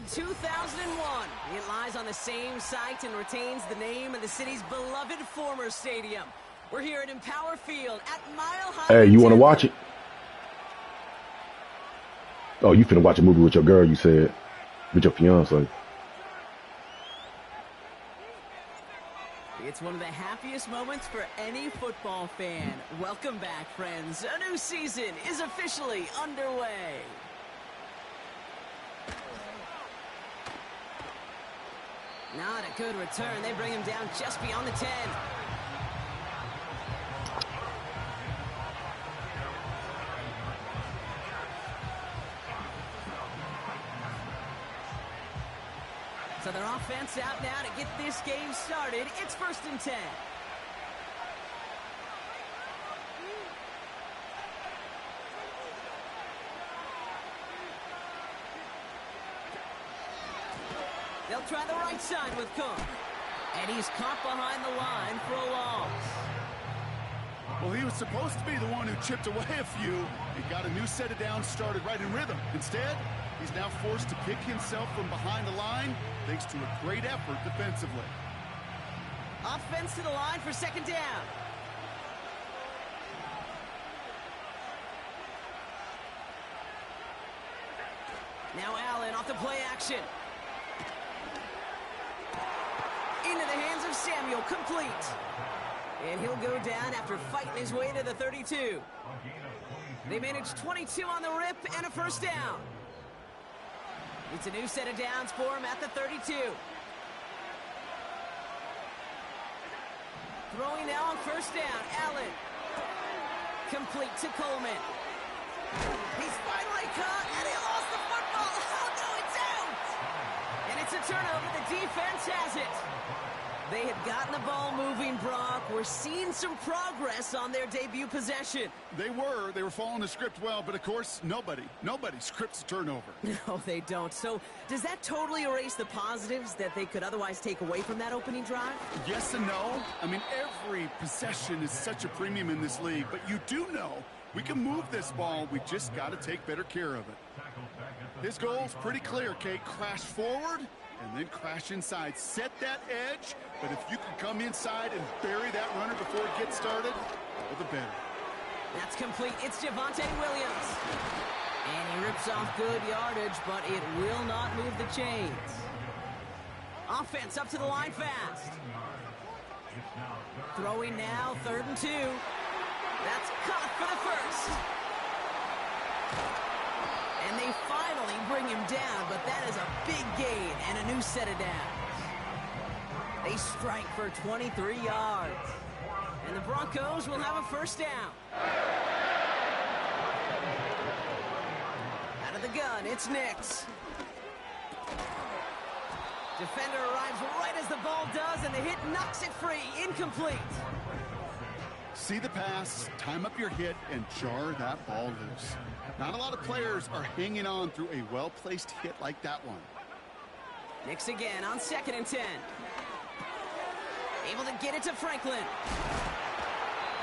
2001. It lies on the same site and retains the name of the city's beloved former stadium. We're here at Empower Field at Mile High. Hey, you want to watch it? Oh, you finna watch a movie with your girl, you said. With your fiance. It's one of the happiest moments for any football fan. Welcome back, friends. A new season is officially underway. Not a good return. They bring him down just beyond the 10. So their offense out now to get this game started. It's 1st and 10. They'll try the right side with Cook. And he's caught behind the line for a loss. Well, he was supposed to be the one who chipped away a few. He got a new set of downs started right in rhythm. Instead, he's now forced to pick himself from behind the line thanks to a great effort defensively. Offense to the line for 2nd down. Now Allen off the play action. Into the hands of Samuel, complete. And he'll go down after fighting his way to the 32. They managed 22 on the rip and a 1st down. It's a new set of downs for him at the 32. Throwing now on 1st down, Allen. Complete to Coleman. He's finally caught, and he lost the football. Oh, no, it's out! And it's a turnover. The defense has it. They had gotten the ball moving, Brock. We're seeing some progress on their debut possession. They were following the script well, but of course, nobody scripts a turnover. No, they don't. So does that totally erase the positives that they could otherwise take away from that opening drive? Yes and no. I mean, every possession is such a premium in this league, but you do know we can move this ball. We just got to take better care of it. His goal's pretty clear, Kate. Crash forward and then crash inside. Set that edge, but if you can come inside and bury that runner before it gets started, all the better. That's complete. It's Javonte Williams. And he rips off good yardage, but it will not move the chains. Offense up to the line fast. Throwing now, 3rd and 2. That's caught for the 1st. And they finally bring him down, but that is a big gain and a new set of downs. They strike for 23 yards. And the Broncos will have a 1st down. Out of the gun, it's Nix. Defender arrives right as the ball does, and the hit knocks it free. Incomplete. See the pass, time up your hit, and jar that ball loose. Not a lot of players are hanging on through a well-placed hit like that one. Nix again on 2nd and 10. Able to get it to Franklin.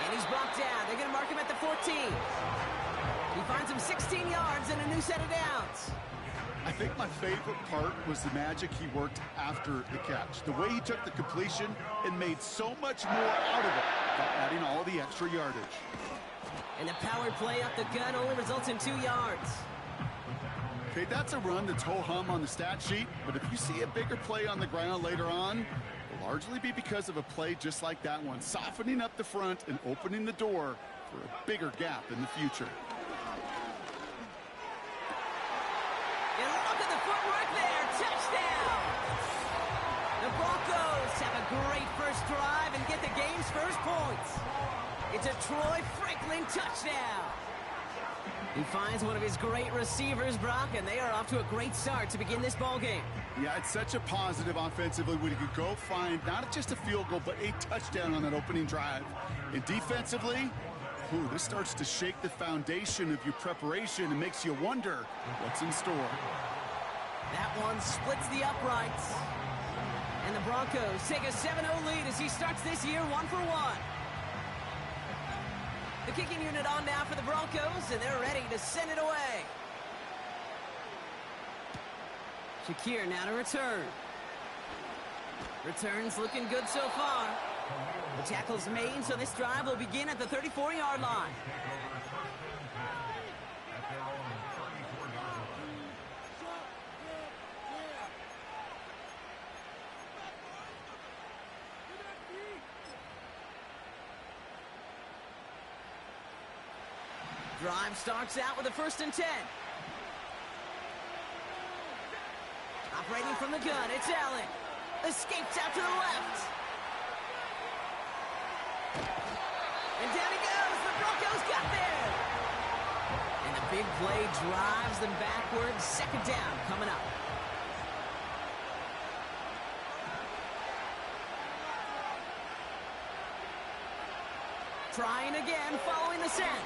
And he's brought down. They're going to mark him at the 14. He finds him 16 yards and a new set of downs. I think my favorite part was the magic he worked after the catch. The way he took the completion and made so much more out of it by adding all the extra yardage. And the power play up the gun only results in 2 yards. Okay, that's a run that's ho-hum on the stat sheet, but if you see a bigger play on the ground later on, it'll largely be because of a play just like that one, softening up the front and opening the door for a bigger gap in the future. And look at the footwork there. Touchdown! The Broncos have a great first drive and get the game's first points. It's a Troy Franklin touchdown. He finds one of his great receivers, Brock, and they are off to a great start to begin this ball game. Yeah, it's such a positive offensively when you could go find not just a field goal, but a touchdown on that opening drive. And defensively, this starts to shake the foundation of your preparation and makes you wonder what's in store. That one splits the uprights. And the Broncos take a 7-0 lead as he starts this year 1-for-1. The kicking unit on now for the Broncos, and they're ready to send it away. Shakir now to return. Returns looking good so far. The tackle's made, so this drive will begin at the 34-yard line. Drive starts out with a 1st and 10. Operating from the gun, it's Allen. Escapes out to the left. And down he goes. The Broncos got there. And the big play drives them backwards. 2nd down coming up. Trying again, following the sack.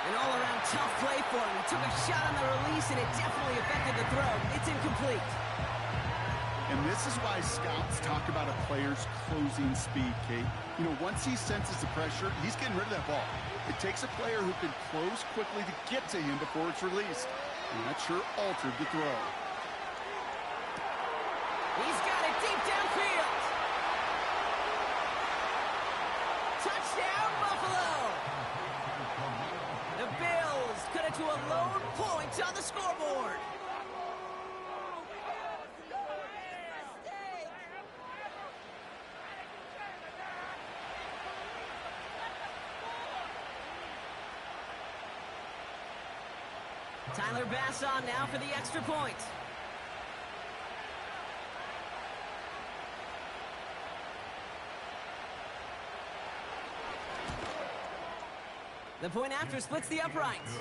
An all-around tough play for him. He took a shot on the release, and it definitely affected the throw. It's incomplete. And this is why scouts talk about a player's closing speed, Kate. You know, once he senses the pressure, he's getting rid of that ball. It takes a player who can close quickly to get to him before it's released. And that sure altered the throw. He's got it deep downfield. Touchdown, Buffalo. The Bills cut it to a lone point on the scoreboard. Tyler Bass on now for the extra point. The point after splits the uprights.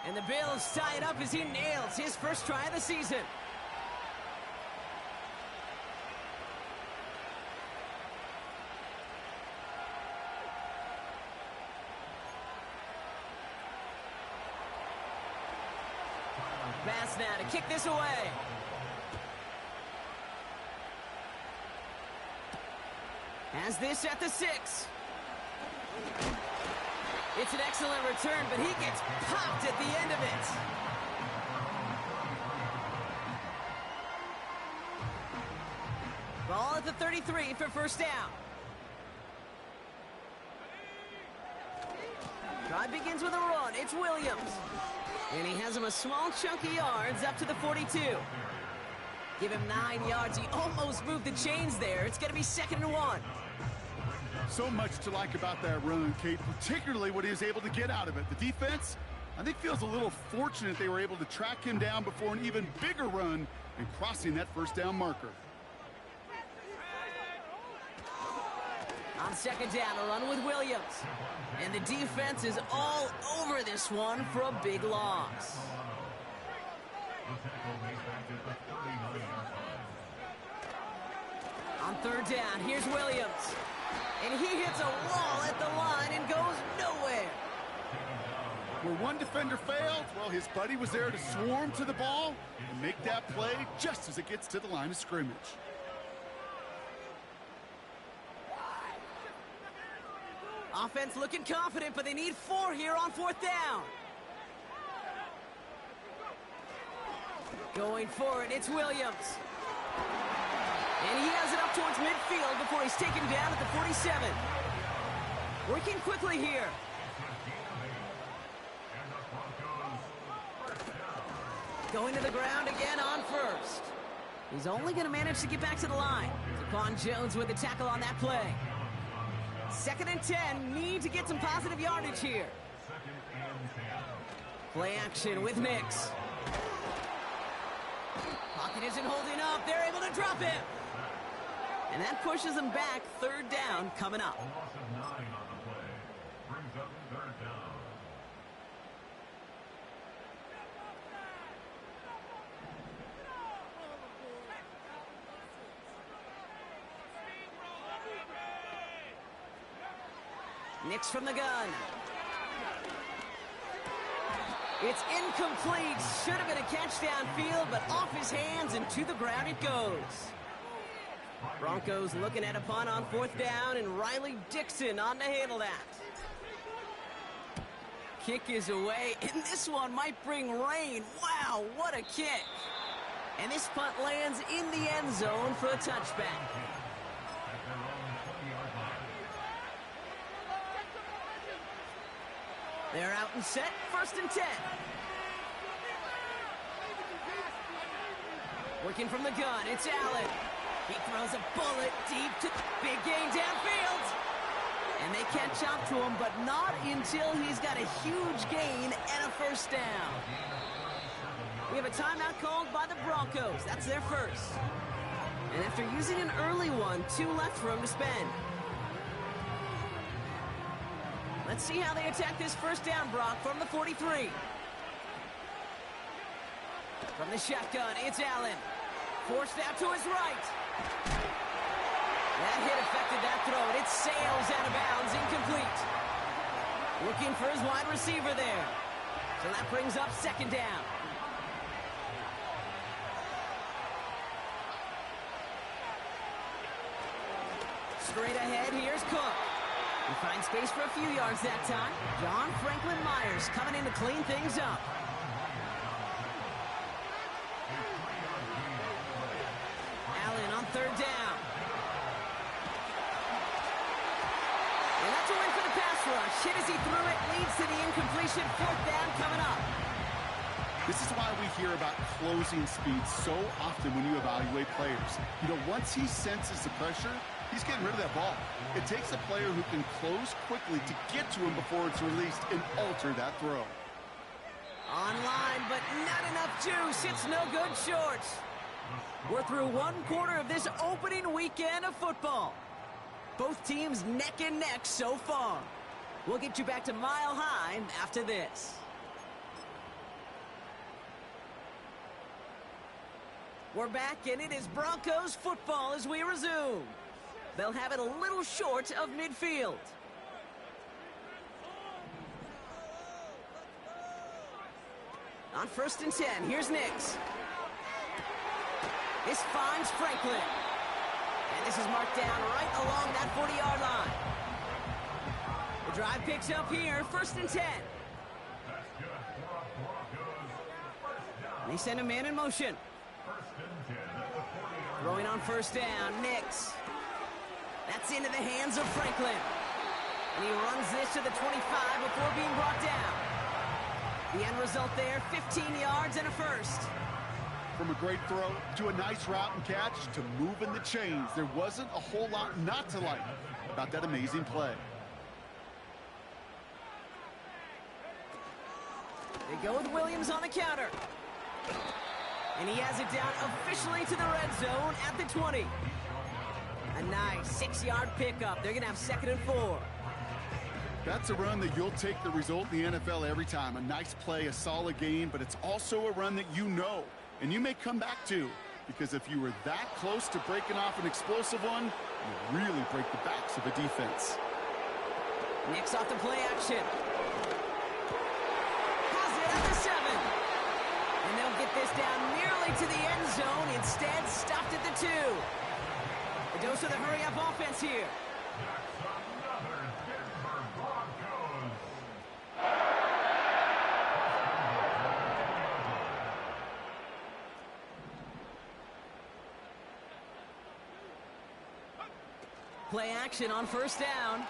And the Bills tie it up as he nails his first try of the season. Bass now to kick this away. Has this at the 6. It's an excellent return, but he gets popped at the end of it. Ball at the 33 for 1st down. Drive begins with a run. It's Williams. And he has him a small chunk of yards up to the 42. Give him 9 yards. He almost moved the chains there. It's going to be 2nd and 1. So much to like about that run, Kate, particularly what he was able to get out of it. The defense, I think, feels a little fortunate they were able to track him down before an even bigger run and crossing that 1st down marker. On 2nd down, a run with Williams. And the defense is all over this one for a big loss. On 3rd down, here's Williams. And he hits a wall at the line and goes nowhere. Where one defender failed, well, his buddy was there to swarm to the ball and make that play just as it gets to the line of scrimmage. Offense looking confident, but they need 4 here on 4th down. Going for it, it's Williams. And he has it up towards midfield before he's taken down at the 47. Working quickly here. Going to the ground again on 1st. He's only going to manage to get back to the line. Zaquan Jones with the tackle on that play. 2nd and 10, need to get some positive yardage here. Play action with Nix. Pocket isn't holding up. They're able to drop him. And that pushes them back. 3rd down coming up. Nix from the gun. It's incomplete. Should have been a catch downfield, but off his hands and to the ground it goes. Broncos looking at a punt on 4th down, and Riley Dixon on to handle that. kick is away, and this one might bring rain. Wow, what a kick. And this punt lands in the end zone for a touchback. They're out and set, 1st and 10. Working from the gun, it's Allen. He throws a bullet deep to big gain downfield. And they catch up to him, but not until he's got a huge gain and a 1st down. We have a timeout called by the Broncos. That's their first. And after using an early one, 2 left for him to spend. Let's see how they attack this 1st down, Brock, from the 43. From the shotgun, it's Allen. Forced out to his right. That hit affected that throw, and it sails out of bounds, incomplete. Looking for his wide receiver there. So that brings up 2nd down. Straight ahead, here's Cook. He finds space for a few yards that time. John Franklin Myers coming in to clean things up. Allen on 3rd down. And that's a win for the pass rush. Hit as he threw it, leads to the incompletion. 4th down coming up. This is why we hear about closing speed so often when you evaluate players. You know, once he senses the pressure, he's getting rid of that ball. It takes a player who can close quickly to get to him before it's released and alter that throw. Online, but not enough juice. It's no good short. We're through 1 quarter of this opening weekend of football. Both teams neck and neck so far. We'll get you back to Mile High after this. We're back, and it is Broncos football as we resume. They'll have it a little short of midfield. On 1st and 10, here's Nix. This finds Franklin. And this is marked down right along that 40-yard line. The drive picks up here, 1st and 10. They send a man in motion. Throwing on 1st down, Nix. That's into the hands of Franklin. And he runs this to the 25 before being brought down. The end result there, 15 yards and a 1st. From a great throw to a nice route and catch to moving the chains, there wasn't a whole lot not to like about that amazing play. They go with Williams on the counter. And he has it down officially to the red zone at the 20. A nice 6-yard pickup. They're going to have 2nd and 4. That's a run that you'll take the result in the NFL every time. A nice play, a solid game, but it's also a run that you know and you may come back to, because if you were that close to breaking off an explosive one, you really break the backs of a defense. Nix off the play action. Has it at the 7. And they'll get this down nearly to the end zone. Instead, stopped at the 2. A dose of the hurry-up offense here. Play action on 1st down.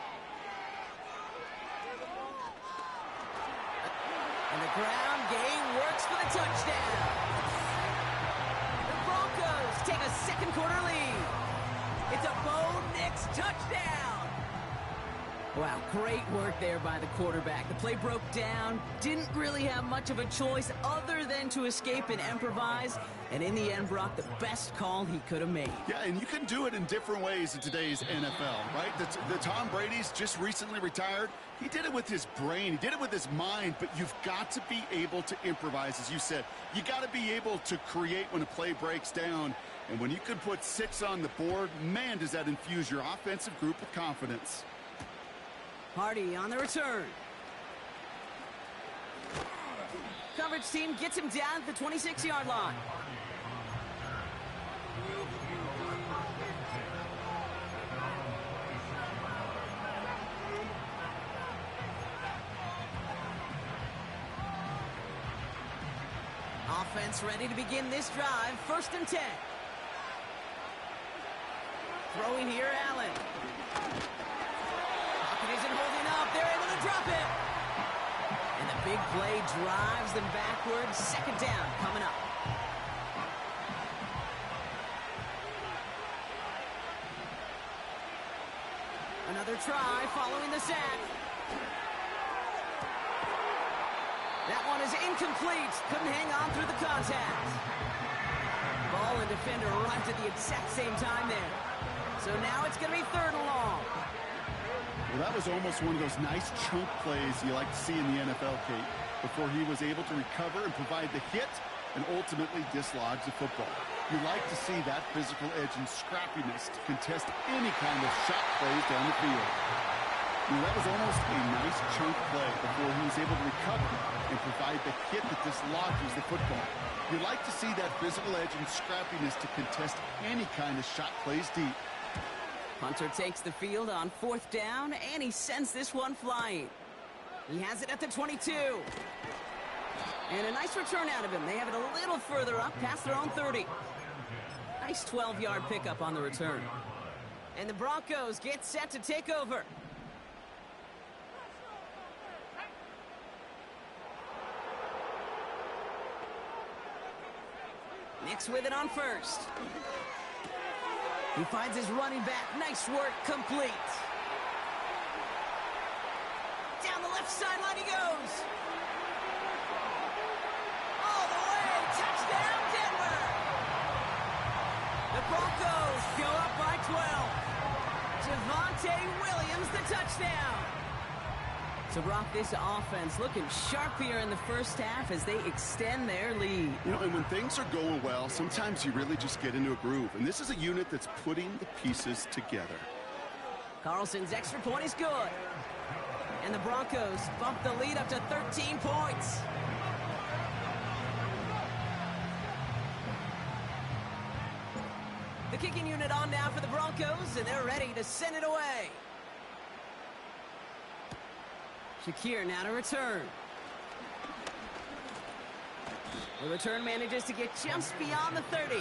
And the ground game works for the touchdown. The Broncos take a 2nd quarter lead. It's a Bo Nix touchdown. Wow, great work there by the quarterback. The play broke down, didn't really have much of a choice other than to escape and improvise, and in the end, Brock, the best call he could have made. Yeah, and you can do it in different ways in today's NFL, right? The Tom Brady's just recently retired. He did it with his brain. He did it with his mind, but you've got to be able to improvise, as you said. You got to be able to create when a play breaks down, and when you can put 6 on the board, man, does that infuse your offensive group with confidence. Hardy on the return. Coverage team gets him down at the 26-yard line. Offense ready to begin this drive. 1st and 10. Throwing here, Allen. Pocket isn't holding up. They're able to drop it. And the big play drives them backwards. 2nd down coming up. Another try following the sack. That one is incomplete. Couldn't hang on through the contact. Ball and defender arrived at the exact same time there. So now it's going to be 3rd and long. Well, that was almost one of those nice chunk plays you like to see in the NFL, Kate, before he was able to recover and provide the hit and ultimately dislodge the football. You like to see that physical edge and scrappiness to contest any kind of shot plays down the field. That was almost a nice chunk play before he was able to recover and provide the hit that dislodges the football. You like to see that physical edge and scrappiness to contest any kind of shot plays deep. Hunter takes the field on 4th down, and he sends this one flying. He has it at the 22. And a nice return out of him. They have it a little further up, past their own 30. Nice 12-yard pickup on the return. And the Broncos get set to take over. Nix with it on 1st. He finds his running back. Nice work, complete. Down the left sideline he goes. All the way, touchdown Denver. The Broncos go up by 12. Javonte Williams, the touchdown. So, Brock, this offense looking sharpier in the 1st half as they extend their lead. You know, and when things are going well, sometimes you really just get into a groove. And this is a unit that's putting the pieces together. Carlson's extra point is good. And the Broncos bump the lead up to 13 points. The kicking unit on now for the Broncos, and they're ready to send it away. Shakir now to return. The return manages to get just beyond the 30.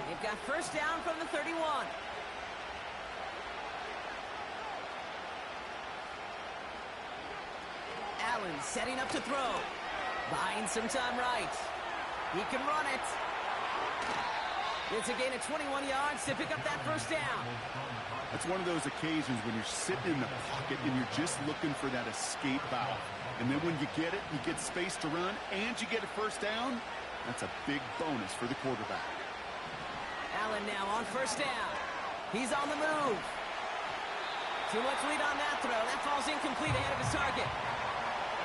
They've got 1st down from the 31. Allen setting up to throw. Buying some time right. He can run it. It's a gain of 21 yards to pick up that 1st down. That's one of those occasions when you're sitting in the pocket and you're just looking for that escape valve. And then when you get it, you get space to run, and you get a 1st down. That's a big bonus for the quarterback. Allen now on 1st down. He's on the move. Too much lead on that throw. That falls incomplete ahead of his target.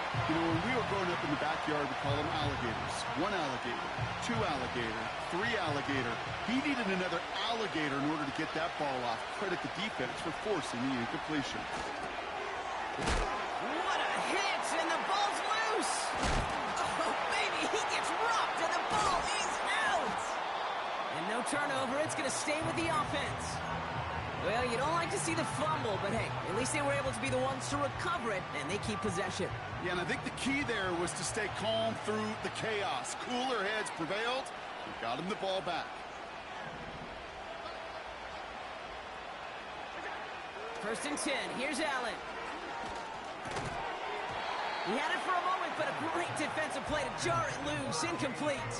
You know, when we were growing up in the backyard, we call them alligators. 1 alligator, 2 alligator, 3 alligator. He needed another alligator in order to get that ball off. Credit the defense for forcing the incompletion. What a hit, and the ball's loose. Oh, baby, he gets rocked, and the ball is out. And no turnover. It's going to stay with the offense. Well, you don't like to see the fumble, but hey, at least they were able to be the ones to recover it, and they keep possession. Yeah, and I think the key there was to stay calm through the chaos. Cooler heads prevailed and got him the ball back. 1st and 10. Here's Allen. He had it for a moment, but a great defensive play to jar it loose. Incomplete.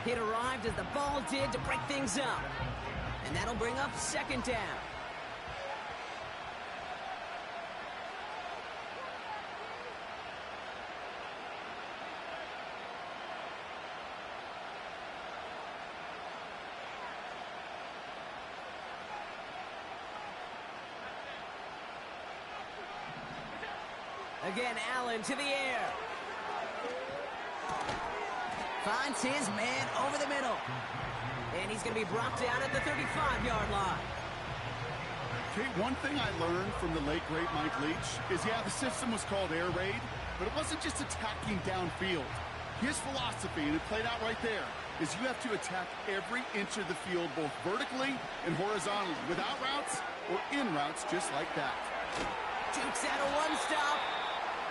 Hit arrived as the ball did to break things up. And that'll bring up 2nd down. Again, Allen to the air. Finds his man over the middle. And he's going to be brought down at the 35-yard line. Okay, one thing I learned from the late, great Mike Leach is, yeah, the system was called air raid, but it wasn't just attacking downfield. His philosophy, and it played out right there, is you have to attack every inch of the field, both vertically and horizontally, without routes or in routes just like that. Jukes out a one-stop.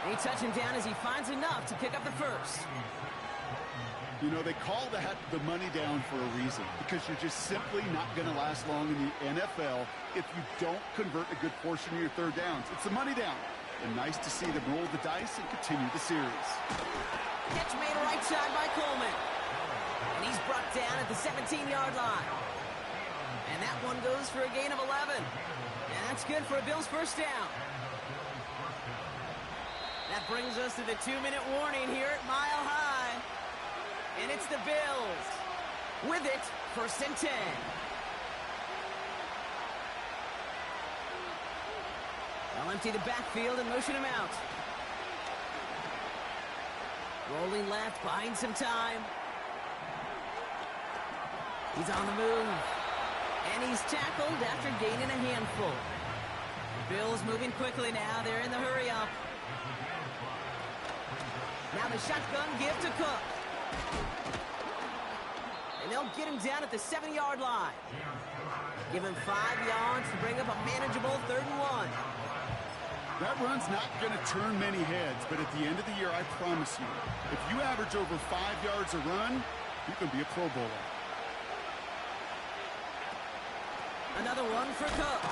They touch him down as he finds enough to pick up the first. You know, they call that the money down for a reason, because you're just simply not going to last long in the NFL if you don't convert a good portion of your third downs. It's the money down. And nice to see them roll the dice and continue the series. Catch made right side by Coleman. And he's brought down at the 17-yard line. And that one goes for a gain of 11. And that's good for a Bills first down. That brings us to the 2-minute warning here at Mile High. And it's the Bills. With it, 1st and 10. They'll empty the backfield and motion him out. Rolling left, buying some time. He's on the move. And he's tackled after gaining a handful. Bills moving quickly now. They're in the hurry-up. Now the shotgun give to Cook. And they'll get him down at the 7-yard line. Give him 5 yards to bring up a manageable 3rd and 1. That run's not going to turn many heads, but at the end of the year, I promise you, if you average over 5 yards a run, you can be a Pro Bowler. Another one for Cook.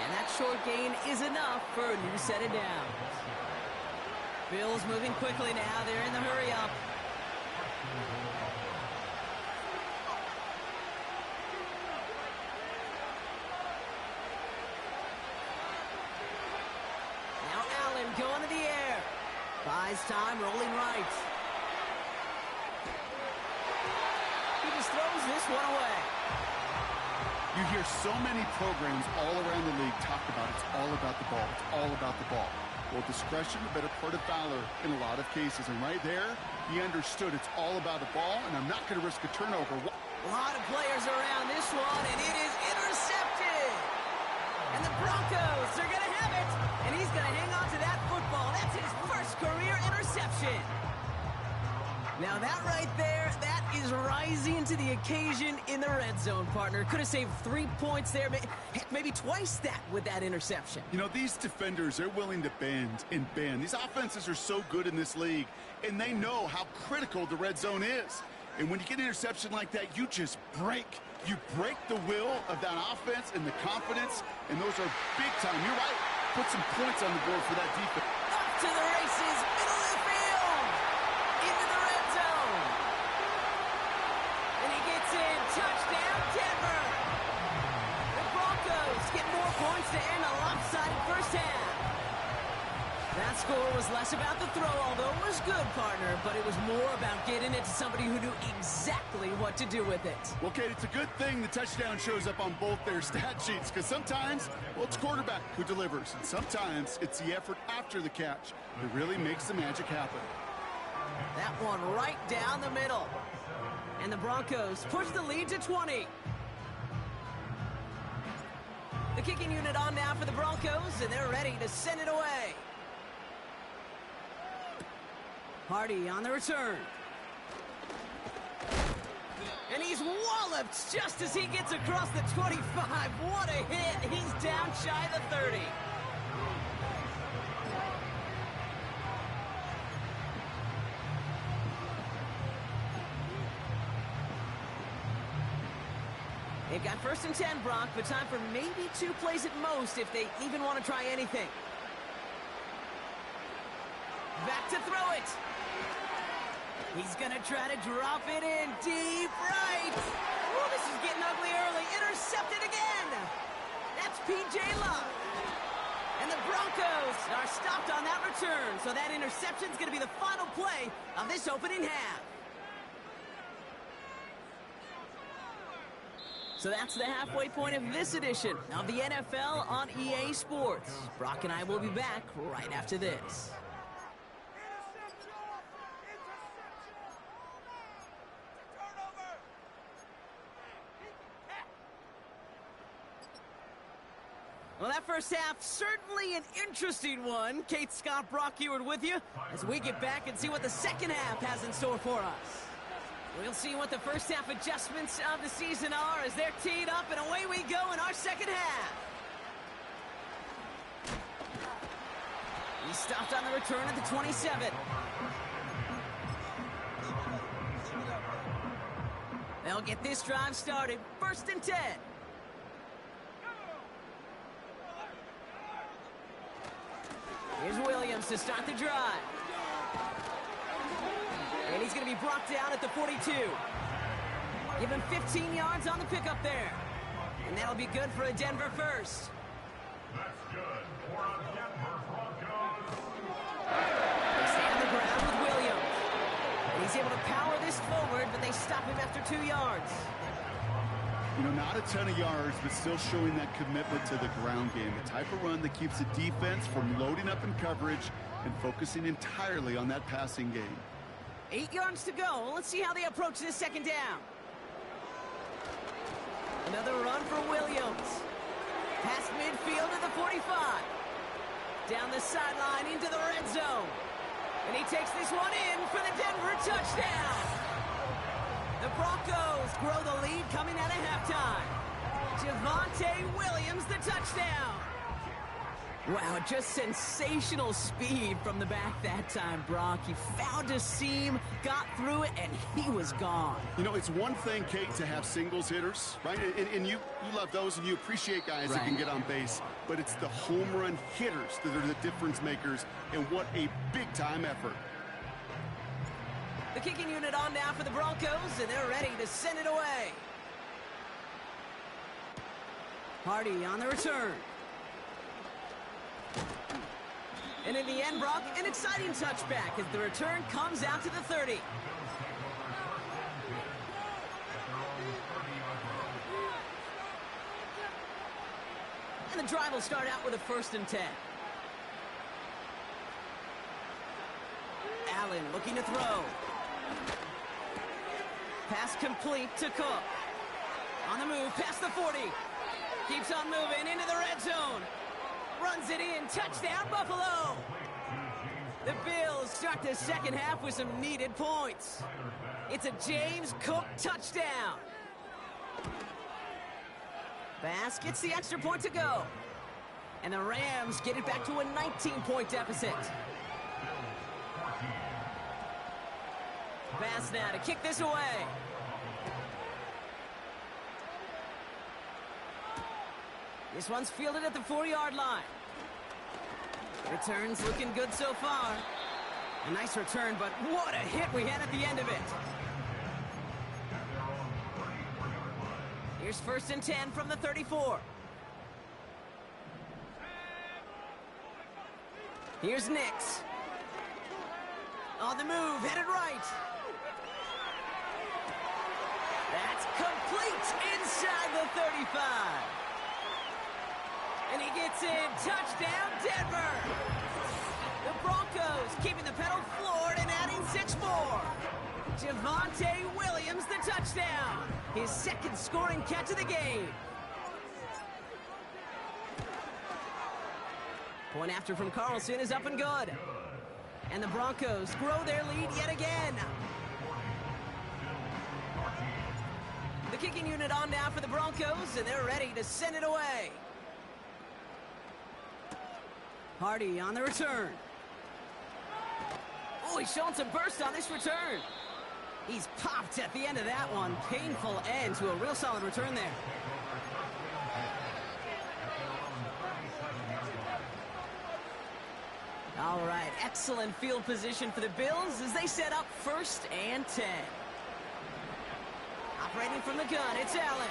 And that short gain is enough for a new set of downs. Bills moving quickly now. They're in the hurry-up. Going to the air. Buys time, rolling right. He just throws this one away. You hear so many programs all around the league talk about it's all about the ball. It's all about the ball. Well, discretion, the better part of valor in a lot of cases. And right there, he understood it's all about the ball, and I'm not going to risk a turnover. A lot of players around this one, and it is intercepted. And the Broncos, they're going to have it. And he's going to hang on to that football. That's his first career interception. Now that right there, that is rising to the occasion in the red zone, partner. Could have saved 3 points there, heck, maybe twice that with that interception. You know, these defenders, they're willing to bend and bend. These offenses are so good in this league, and they know how critical the red zone is. And when you get an interception like that, you just break. You break the will of that offense and the confidence, and those are big time. You're right. Put some points on the board for that defense. Up to the races, middle of the field, into the red zone. And he gets in, touchdown, Denver. The Broncos get more points to end a lopsided first half. That score was less about the throw, although it was good, partner, but it was more about getting it to somebody who knew exactly what to do with it. Well, Kate, it's a good thing the touchdown shows up on both their stat sheets, because sometimes, well, it's quarterback who delivers, and sometimes it's the effort after the catch that really makes the magic happen. That one right down the middle. And the Broncos push the lead to 20. The kicking unit on now for the Broncos, and they're ready to send it away. Hardy on the return. And he's walloped just as he gets across the 25. What a hit. He's down shy of the 30. They've got 1st and 10, Brock, but time for maybe 2 plays at most if they even want to try anything. Back to throw it. He's going to try to drop it in deep right. Ooh, this is getting ugly early. Intercepted again. That's P.J. Love. And the Broncos are stopped on that return. So that interception's going to be the final play of this opening half. So that's the halfway point of this edition of the NFL on EA Sports. Brock and I will be back right after this. Well, that first half, certainly an interesting one. Kate, Scott, Brock Eward with you as we get back and see what the second half has in store for us. We'll see what the first half adjustments of the season are as they're teed up, and away we go in our second half. He stopped on the return at the 27. They'll get this drive started. 1st and 10. Here's Williams to start the drive. And he's going to be brought down at the 42. Give him 15 yards on the pickup there. And that'll be good for a Denver first. That's good for a Denver Broncos. They stay on the ground with Williams. And he's able to power this forward, but they stop him after 2 yards. You know, not a ton of yards, but still showing that commitment to the ground game. The type of run that keeps the defense from loading up in coverage and focusing entirely on that passing game. 8 yards to go. Let's see how they approach this second down. Another run for Williams. Past midfield to the 45. Down the sideline into the red zone. And he takes this one in for the Denver touchdown. The Broncos grow the lead coming out of halftime. Javonte Williams, the touchdown. Wow, just sensational speed from the back that time, Brock. He found a seam, got through it, and he was gone. You know, it's one thing, Kate, to have singles hitters, right? And you love those, and you appreciate guys that can get on base. But it's the home run hitters that are the difference makers, and what a big-time effort. The kicking unit on now for the Broncos, and they're ready to send it away. Hardy on the return. And in the end, Brock, an exciting touchback as the return comes out to the 30. And the drive will start out with a 1st and 10. Allen looking to throw. Pass complete to Cook. On the move, past the 40. Keeps on moving into the red zone. Runs it in, touchdown Buffalo. The Bills start the second half with some needed points. It's a James Cook touchdown. Bass gets the extra point to go. And the Rams get it back to a 19-point deficit. Bass now to kick this away. This one's fielded at the 4-yard line. Return's looking good so far. A nice return, but what a hit we had at the end of it. Here's 1st and 10 from the 34. Here's Nix. On the move, headed right. That's complete inside the 35. And he gets in. Touchdown, Denver. The Broncos keeping the pedal floored and adding 6 more. Javonte Williams, the touchdown. His second scoring catch of the game. Point after from Carlson is up and good. And the Broncos grow their lead yet again. The kicking unit on now for the Broncos, and they're ready to send it away. Hardy on the return. Oh, he's showing some burst on this return. He's popped at the end of that one. Painful end to a real solid return there. All right, excellent field position for the Bills as they set up 1st and 10. Operating from the gun, it's Allen.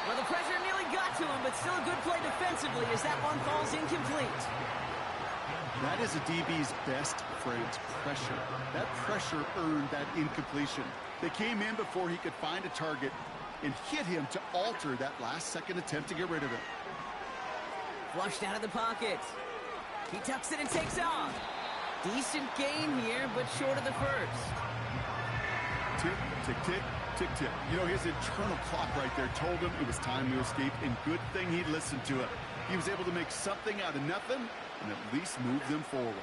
Well, the pressure nearly got to him, but still a good play defensively as that one falls incomplete. That is a DB's best friend, pressure. That pressure earned that incompletion. They came in before he could find a target and hit him to alter that last-second attempt to get rid of it. Flushed out of the pocket. He tucks it and takes off. Decent gain here, but short of the first. Tick, tick, tick, tick, tick. You know, his internal clock right there told him it was time to escape, and good thing he listened to it. He was able to make something out of nothing and at least move them forward.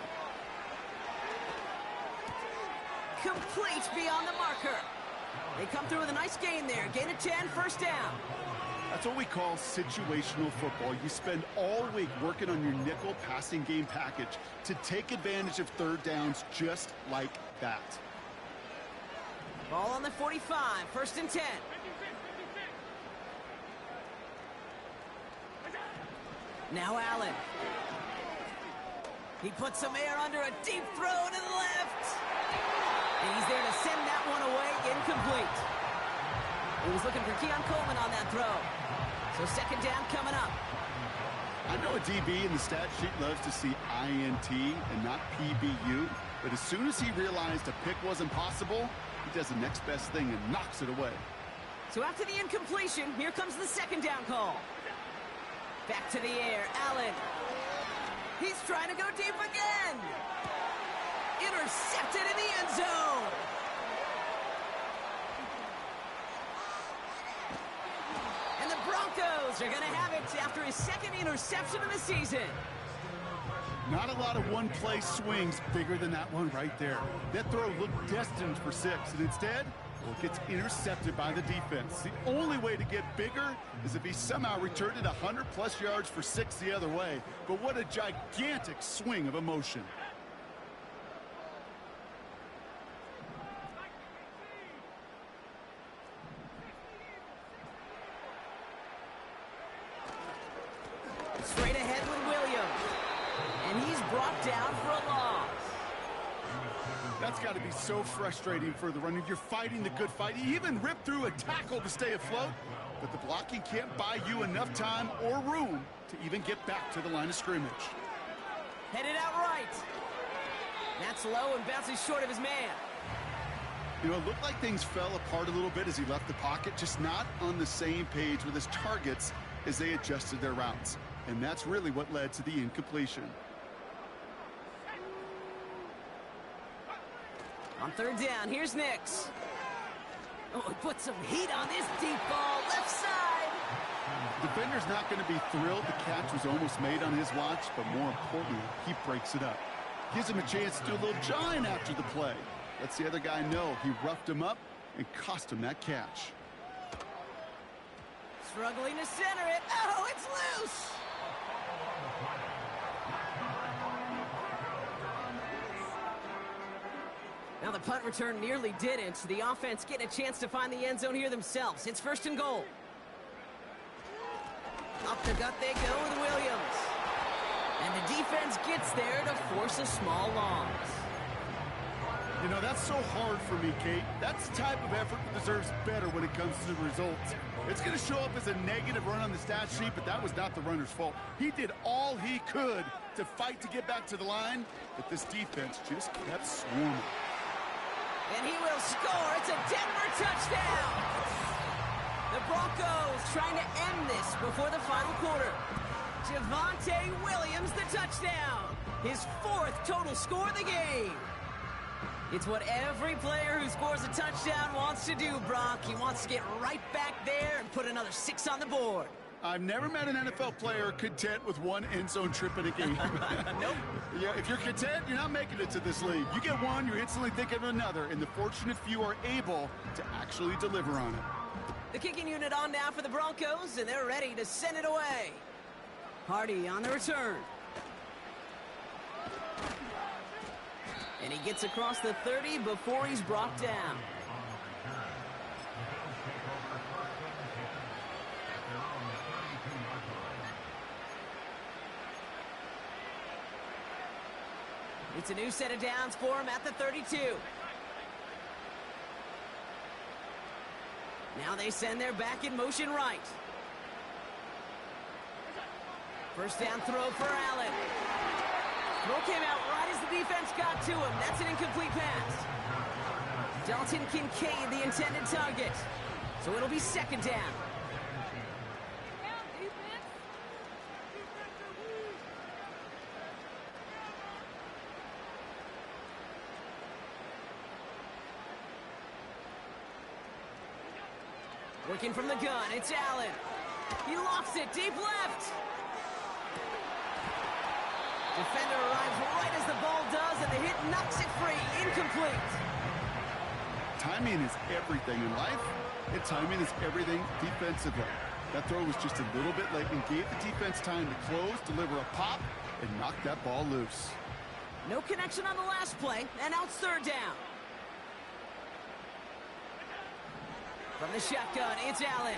Incomplete beyond the marker. They come through with a nice gain there. Gain of 10, first down. That's what we call situational football. You spend all week working on your nickel passing game package to take advantage of third downs just like that. Ball on the 45, first and 10. Now Allen. He puts some air under a deep throw to the left. And he's there to send that one away, incomplete. He was looking for Keon Coleman on that throw. So second down coming up. I know a DB in the stat sheet loves to see INT and not PBU, but as soon as he realized a pick wasn't possible, he does the next best thing and knocks it away. So after the incompletion, here comes the second down call. Back to the air, Allen. He's trying to go deep again. Intercepted in the end zone. And the Broncos are going to have it after his second interception of the season. Not a lot of one-play swings bigger than that one right there. That throw looked destined for 6, and instead, well, it gets intercepted by the defense. The only way to get bigger is if he somehow returned it 100-plus yards for 6 the other way. But what a gigantic swing of emotion. Straight ahead with Williams. And he's brought down for a loss. That's got to be so frustrating for the runner. You're fighting the good fight. He even ripped through a tackle to stay afloat, but the blocking can't buy you enough time or room to even get back to the line of scrimmage. Headed out right. That's low and bounces short of his man. You know, it looked like things fell apart a little bit as he left the pocket, just not on the same page with his targets as they adjusted their routes. And that's really what led to the incompletion. On third down, here's Nix. Oh, he put some heat on this deep ball, left side. Defender's not going to be thrilled the catch was almost made on his watch, but more importantly, he breaks it up. Gives him a chance to do a little jawing after the play. Lets the other guy know he roughed him up and cost him that catch. Struggling to center it. Oh, it's loose. Now the punt return nearly didn't. The offense getting a chance to find the end zone here themselves. It's first and goal. Up the gut they go with Williams. And the defense gets there to force a small loss. You know, that's so hard for me, Kate. That's the type of effort that deserves better when it comes to the results. It's going to show up as a negative run on the stat sheet, but that was not the runner's fault. He did all he could to fight to get back to the line, but this defense just kept swarming. And he will score. It's a Denver touchdown. The Broncos trying to end this before the final quarter. Javonte Williams, the touchdown. His 4th total score of the game. It's what every player who scores a touchdown wants to do, Brock. He wants to get right back there and put another 6 on the board. I've never met an NFL player content with one end zone trip in a game. Nope. Yeah, if you're content, you're not making it to this league. You get one, you're instantly thinking of another, and the fortunate few are able to actually deliver on it. The kicking unit on now for the Broncos, and they're ready to send it away. Hardy on the return. And he gets across the 30 before he's brought down. It's a new set of downs for him at the 32. Now they send their back in motion right. First down throw for Allen. Throw came out right as the defense got to him. That's an incomplete pass. Dalton Kincaid, the intended target. So it'll be second down. Working from the gun, it's Allen. He lofts it deep left. Defender arrives right as the ball does, and the hit knocks it free. Incomplete. timing is everything in life, and timing is everything defensively. That throw was just a little bit late and gave the defense time to close, deliver a pop, and knock that ball loose. No connection on the last play, and now it's third down. From the shotgun, it's Allen.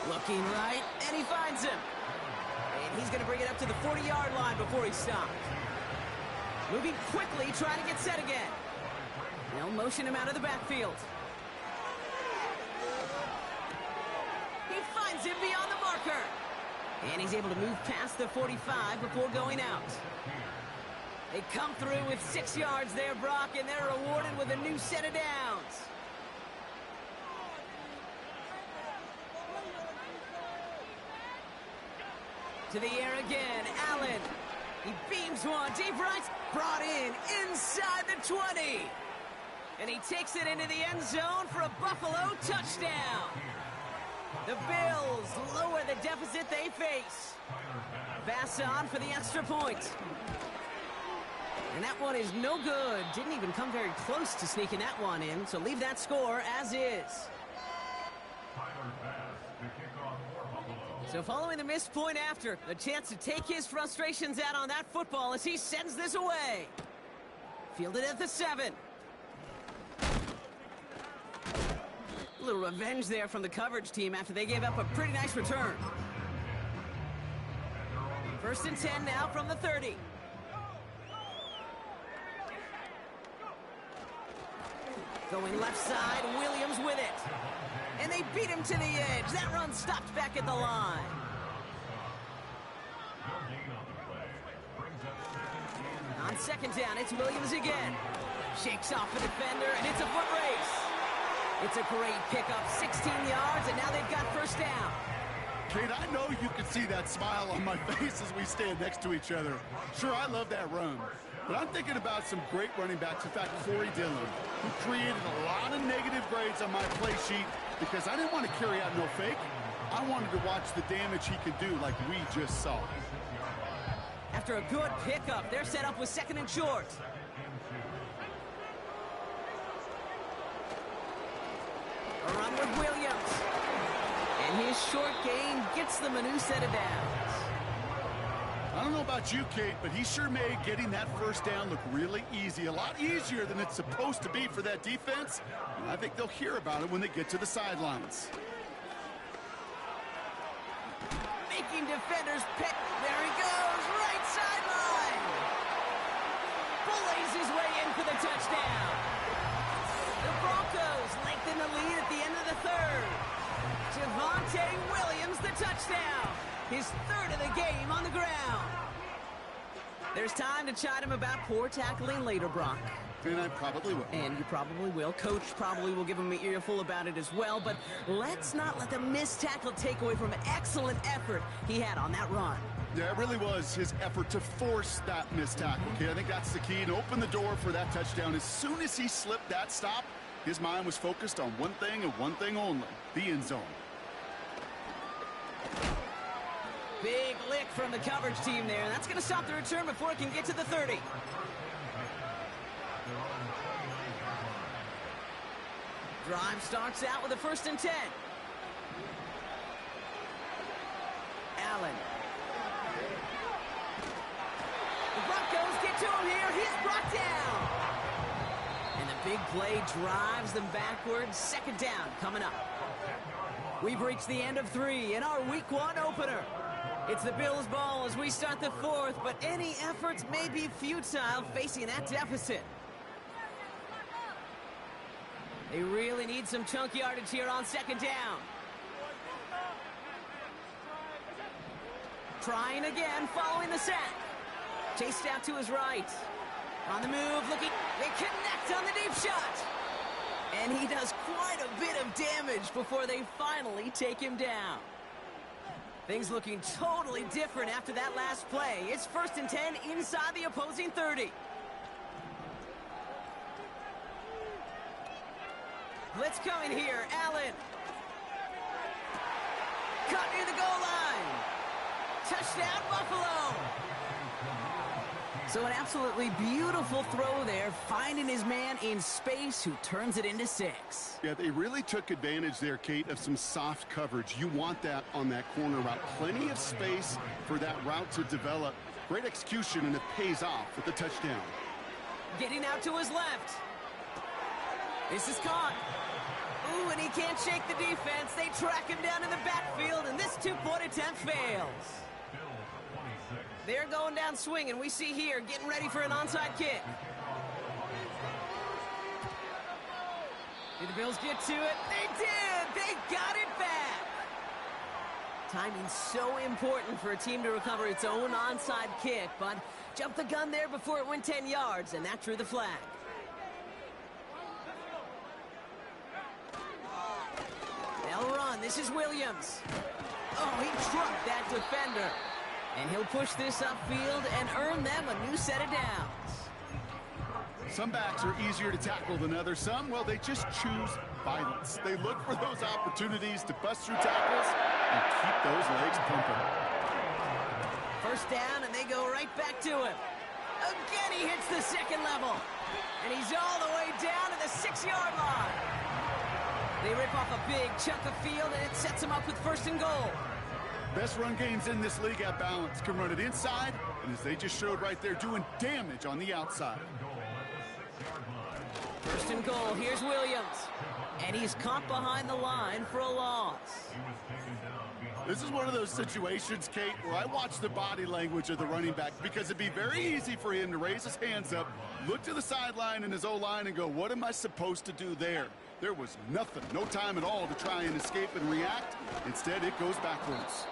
Looking right, and he finds him. And he's going to bring it up to the 40-yard line before he stopped. Moving quickly, trying to get set again. They'll motion him out of the backfield. He finds him beyond the marker. And he's able to move past the 45 before going out. They come through with 6 yards there, Brock, and they're rewarded with a new set of downs. To the air again, Allen. He beams one, deep right, brought in inside the 20. And he takes it into the end zone for a Buffalo touchdown. The Bills lower the deficit they face. Bass on for the extra point. And that one is no good. Didn't even come very close to sneaking that one in, so leave that score as is. So following the missed point after, a chance to take his frustrations out on that football as he sends this away. Fielded at the 7. A little revenge there from the coverage team after they gave up a pretty nice return. First and 10 now from the 30. Going left side, Williams with it. And they beat him to the edge. That run stopped back at the line. On second down, it's Williams again. Shakes off a defender, and it's a foot race. It's a great pickup, 16 yards, and now they've got first down. Kate, I know you can see that smile on my face as we stand next to each other. Sure, I love that run. But I'm thinking about some great running backs. In fact, Corey Dillon, who created a lot of negative grades on my play sheet because I didn't want to carry out no fake. I wanted to watch the damage he could do like we just saw. After a good pickup, they're set up with second and short. A run with Williams. And his short gain gets them a new set of downs. I don't know about you, Kate, but he sure made getting that first down look really easy. A lot easier than it's supposed to be for that defense. And I think they'll hear about it when they get to the sidelines. Making defenders pick. There he goes, right sideline. Bullays his way in for the touchdown. The Broncos lengthen the lead at the end of the third. Javonte Williams, the touchdown. His third of the game on the ground. There's time to chide him about poor tackling later, Brock. And I probably will. And you probably will. Coach probably will give him an earful about it as well. But let's not let the missed tackle take away from an excellent effort he had on that run. Yeah, it really was his effort to force that missed tackle. Okay, I think that's the key, and open the door for that touchdown. As soon as he slipped that stop, his mind was focused on one thing and one thing only, the end zone. Big lick from the coverage team there. That's going to stop the return before it can get to the 30. Drive starts out with a first and 10. Allen. The Broncos get to him here. He's brought down. And the big play drives them backwards. Second down coming up. We've reached the end of 3 in our Week 1 opener. It's the Bills' ball as we start the 4th, but any efforts may be futile facing that deficit. They really need some chunk yardage here on second down. Trying again, following the sack. Chased out to his right. On the move, looking. They connect on the deep shot. And he does quite a bit of damage before they finally take him down. Things looking totally different after that last play. It's first and 10 inside the opposing 30. Blitz coming here. Allen. Cut near the goal line. Touchdown, Buffalo. So an absolutely beautiful throw there, finding his man in space who turns it into 6. Yeah, they really took advantage there, Kate, of some soft coverage. You want that on that corner route. Plenty of space for that route to develop. Great execution, and it pays off with the touchdown. Getting out to his left. This is caught. Ooh, and he can't shake the defense. They track him down in the backfield, and this two-point attempt fails. They're going down swinging. We see here, getting ready for an onside kick. Did the Bills get to it? They did! They got it back! Timing's so important for a team to recover its own onside kick, but jumped the gun there before it went 10 yards, and that drew the flag. They'll run. This is Williams. Oh, he trucked that defender. And he'll push this upfield and earn them a new set of downs. Some backs are easier to tackle than others. Some, well, they just choose violence. They look for those opportunities to bust through tackles and keep those legs pumping. First down, and they go right back to him. Again, he hits the second level. And he's all the way down to the 6-yard line. They rip off a big chunk of field, and it sets him up with 1st and goal. Best run games in this league at balance. Can run it inside, and as they just showed right there, doing damage on the outside. 1st and goal. Here's Williams. And he's caught behind the line for a loss. This is one of those situations, Kate, where I watch the body language of the running back because it'd be very easy for him to raise his hands up, look to the sideline in his O-line and go, what am I supposed to do there? There was nothing, no time at all to try and escape and react. Instead, it goes backwards.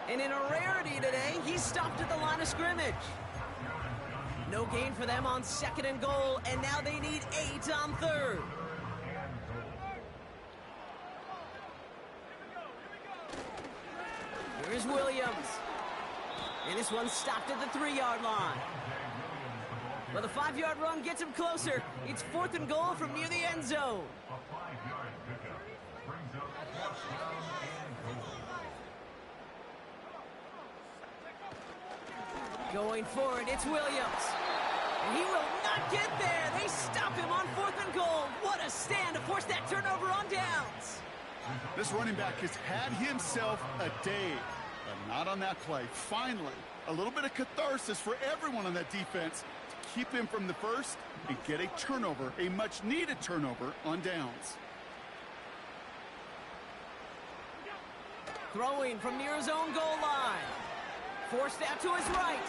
And in a rarity today, he's stopped at the line of scrimmage. No gain for them on 2nd and goal, and now they need 8 on 3rd. Here's Williams. And this one's stopped at the 3-yard line. Well, the 5-yard run gets him closer. It's 4th and goal from near the end zone. Going forward, it's Williams. And he will not get there. They stop him on 4th and goal. What a stand to force that turnover on downs. This running back has had himself a day, but not on that play. Finally, a little bit of catharsis for everyone on that defense to keep him from the first and get a turnover, a much-needed turnover on downs. Throwing from near his own goal line. Forced out to his right.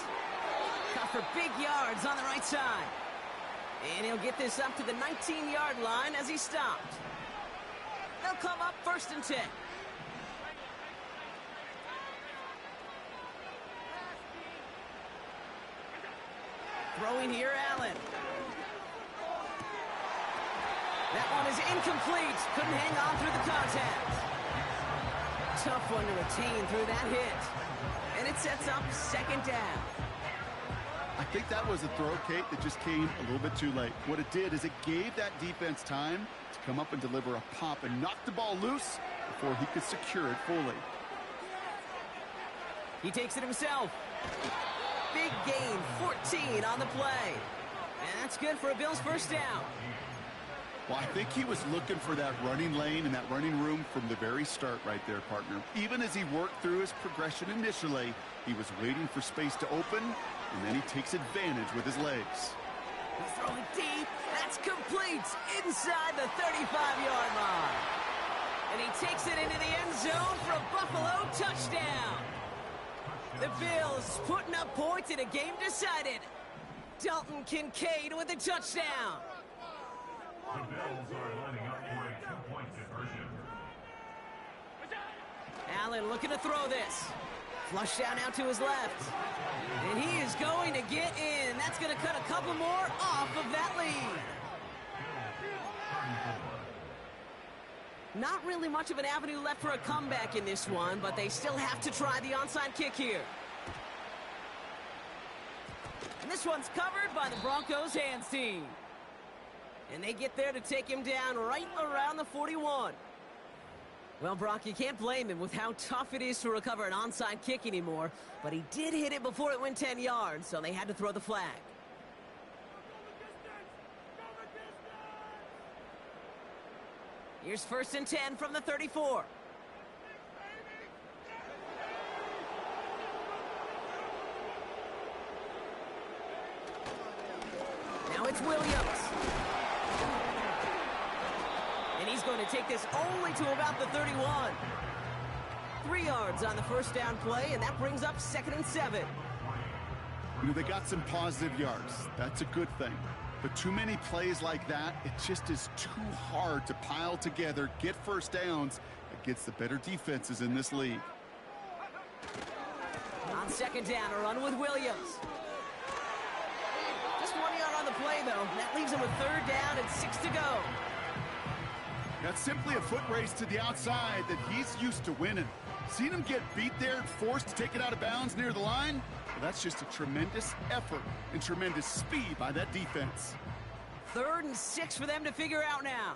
Cut for big yards on the right side. And he'll get this up to the 19-yard line as he stopped. They'll come up 1st and 10. Throwing here, Allen. That one is incomplete. Couldn't hang on through the contact. Tough one to retain through that hit. And it sets up 2nd down. I think that was a throw, Kate, that just came a little bit too late. What it did is it gave that defense time to come up and deliver a pop and knock the ball loose before he could secure it fully. He takes it himself. Big gain, 14 on the play. And that's good for a Bills 1st down. Well, I think he was looking for that running lane and that running room from the very start right there, partner. Even as he worked through his progression initially, he was waiting for space to open, and then he takes advantage with his legs. He's throwing deep. That's complete inside the 35-yard line. And he takes it into the end zone for a Buffalo touchdown. The Bills putting up points in a game decided. Dalton Kincaid with a touchdown. The Bills are lining up for a 2-point conversion. Allen looking to throw this. Flush down out to his left. And he is going to get in. That's going to cut a couple more off of that lead. Not really much of an avenue left for a comeback in this one, but they still have to try the onside kick here. And this one's covered by the Broncos hands team. And they get there to take him down right around the 41. Well, Brock, you can't blame him with how tough it is to recover an onside kick anymore, but he did hit it before it went 10 yards, so they had to throw the flag. Here's 1st and 10 from the 34. Now it's Williams. And he's going to take this only to about the 31. 3 yards on the first down play, and that brings up 2nd and 7. You know, they got some positive yards. That's a good thing. But too many plays like that, it just is too hard to pile together, get first downs against the better defenses in this league. On 2nd down, a run with Williams. Just 1 yard on the play, though. That leaves him with 3rd down and 6 to go. That's simply a foot race to the outside that he's used to winning. Seen him get beat there, forced to take it out of bounds near the line? Well, that's just a tremendous effort and tremendous speed by that defense. 3rd and 6 for them to figure out now.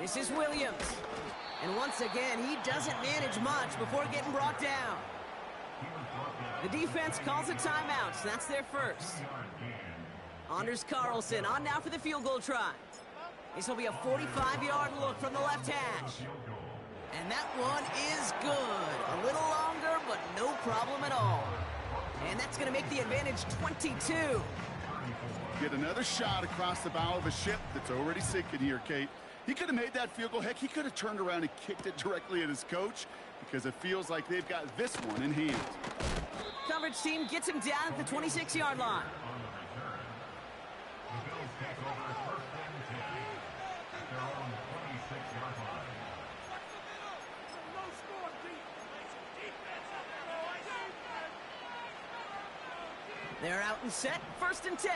This is Williams. And once again, he doesn't manage much before getting brought down. The defense calls a timeout, so that's their first. Anders Carlson on now for the field goal try. This will be a 45-yard look from the left hash. And that one is good. A little longer, but no problem at all. And that's going to make the advantage 22. Get another shot across the bow of a ship that's already sinking here, Kate. He could have made that field goal. Heck, he could have turned around and kicked it directly at his coach because it feels like they've got this one in hand. Coverage team gets him down at the 26-yard line. The Bills take over 1st and 10 at their own 26-yard line. They're out and set. 1st and 10.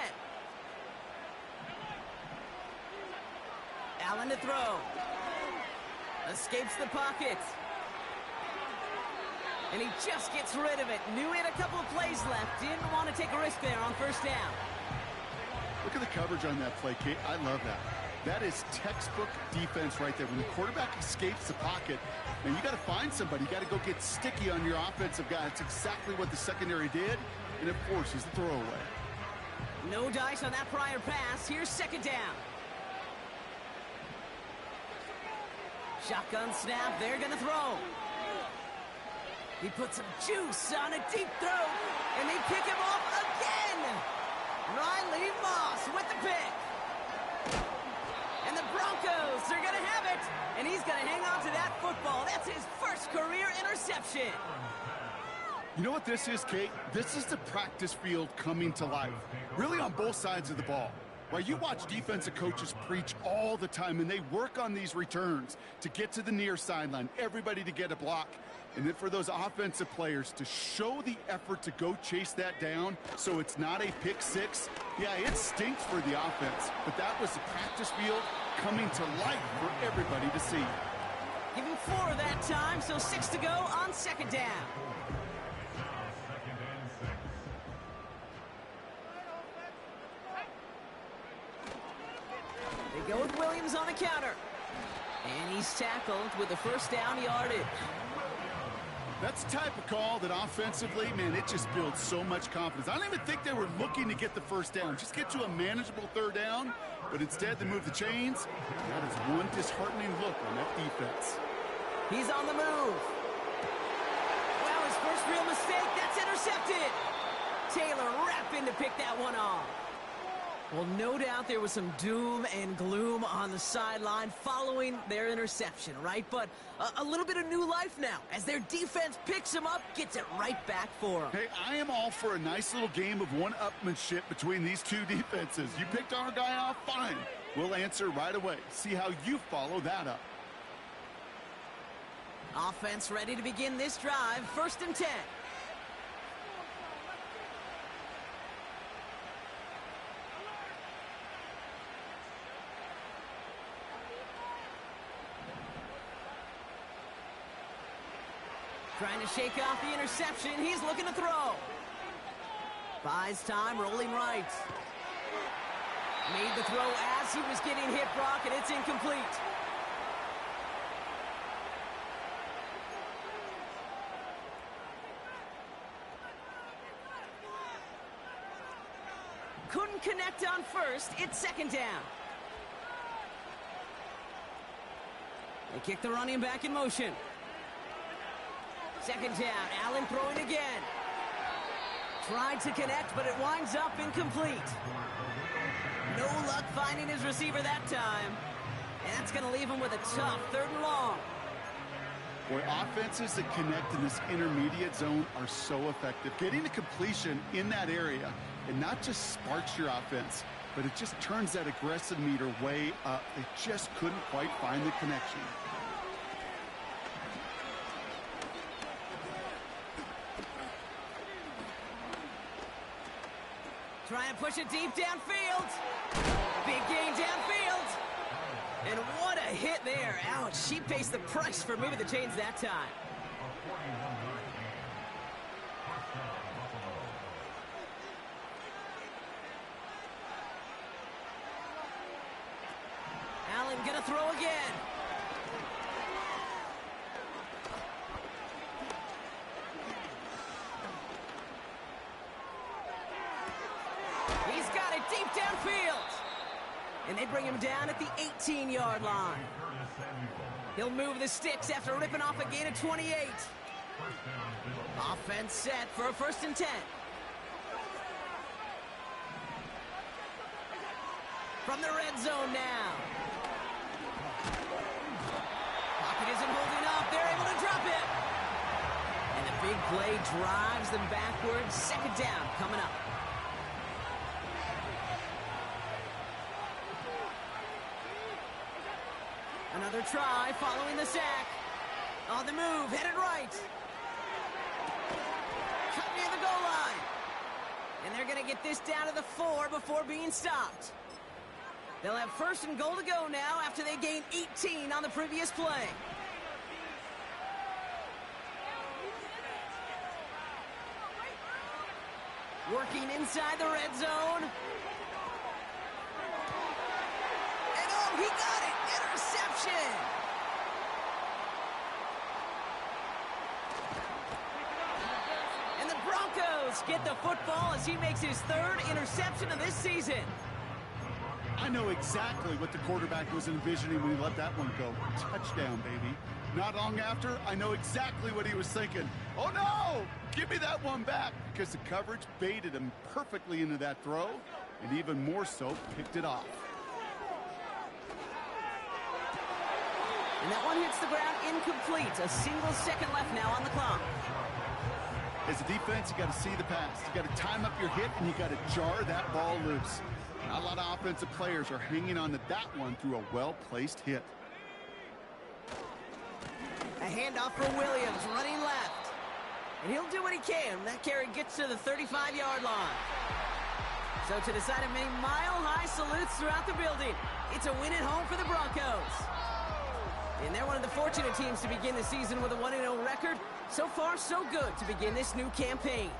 Allen to throw. Escapes the pocket. And he just gets rid of it. Knew he had a couple of plays left. Didn't want to take a risk there on 1st down. Look at the coverage on that play, Kate. I love that. That is textbook defense right there. When the quarterback escapes the pocket, and you got to find somebody. You got to go get sticky on your offensive guy. That's exactly what the secondary did, and it forces the throwaway. No dice on that prior pass. Here's 2nd down. Shotgun snap. They're going to throw. He puts some juice on a deep throw, and they pick him off again. Riley Moss with the pick. And the Broncos are going to have it. And he's going to hang on to that football. That's his first career interception. You know what this is, Kate? This is the practice field coming to life. Really on both sides of the ball. Right, you watch defensive coaches preach all the time, and they work on these returns to get to the near sideline, everybody to get a block. And then for those offensive players to show the effort to go chase that down so it's not a pick six. Yeah, it stinks for the offense, but that was the practice field coming to life for everybody to see. Give him 4 that time, so 6 to go on 2nd down. They go with Williams on the counter. And he's tackled with the 1st down yardage. That's the type of call that offensively, man, it just builds so much confidence. I don't even think they were looking to get the 1st down. Just get to a manageable 3rd down, but instead they move the chains. That is one disheartening look on that defense. He's on the move. Well, his first real mistake, that's intercepted. Taylor rapping to pick that one off. Well, no doubt there was some doom and gloom on the sideline following their interception, right? But a little bit of new life now as their defense picks him up, gets it right back for him. Hey, I am all for a nice little game of one-upmanship between these two defenses. You picked our guy off, fine. We'll answer right away. See how you follow that up. Offense ready to begin this drive. 1st and 10. Trying to shake off the interception. He's looking to throw. Buys time, rolling right. Made the throw as he was getting hit, Brock, and it's incomplete. Couldn't connect on first. It's second down. They kick the running back in motion. Second down. Allen throwing again. Tried to connect, but it winds up incomplete. No luck finding his receiver that time. And that's going to leave him with a tough 3rd and long. Boy, offenses that connect in this intermediate zone are so effective. Getting the completion in that area, it not just sparks your offense, but it just turns that aggressive meter way up. They just couldn't quite find the connection. Trying to push it deep downfield. Big gain downfield. And what a hit there. Ouch, she pays the price for moving the chains that time. Allen gonna throw again. He's got it deep downfield. And they bring him down at the 18-yard line. He'll move the sticks after ripping off a gain of 28. Offense set for a 1st and 10. From the red zone now. Pocket isn't holding up. They're able to drop it. And the big play drives them backwards. Second down coming up. Another try following the sack. On the move, headed right. Cut near the goal line. And they're going to get this down to the 4 before being stopped. They'll have 1st and goal to go now after they gained 18 on the previous play. Working inside the red zone. And oh, he got it! Interception! And the Broncos get the football as he makes his 3rd interception of this season. I know exactly what the quarterback was envisioning when he let that one go. Touchdown, baby. Not long after, I know exactly what he was thinking. Oh, no! Give me that one back, because the coverage baited him perfectly into that throw, and even more so, picked it off. And that one hits the ground incomplete. A single second left now on the clock. As a defense, you got to see the pass. You got to time up your hit, and you got to jar that ball loose. Not a lot of offensive players are hanging on to that one through a well-placed hit. A handoff for Williams, running left. And he'll do what he can. That carry gets to the 35-yard line. So to the side of many mile-high salutes throughout the building, it's a win at home for the Broncos. And they're one of the fortunate teams to begin the season with a 1-0 record. So far, so good to begin this new campaign.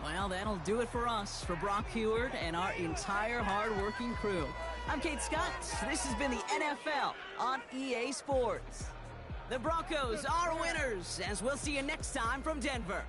Well, that'll do it for us, for Brock Heward and our entire hard-working crew. I'm Kate Scott. This has been the NFL on EA Sports. The Broncos are winners, as we'll see you next time from Denver.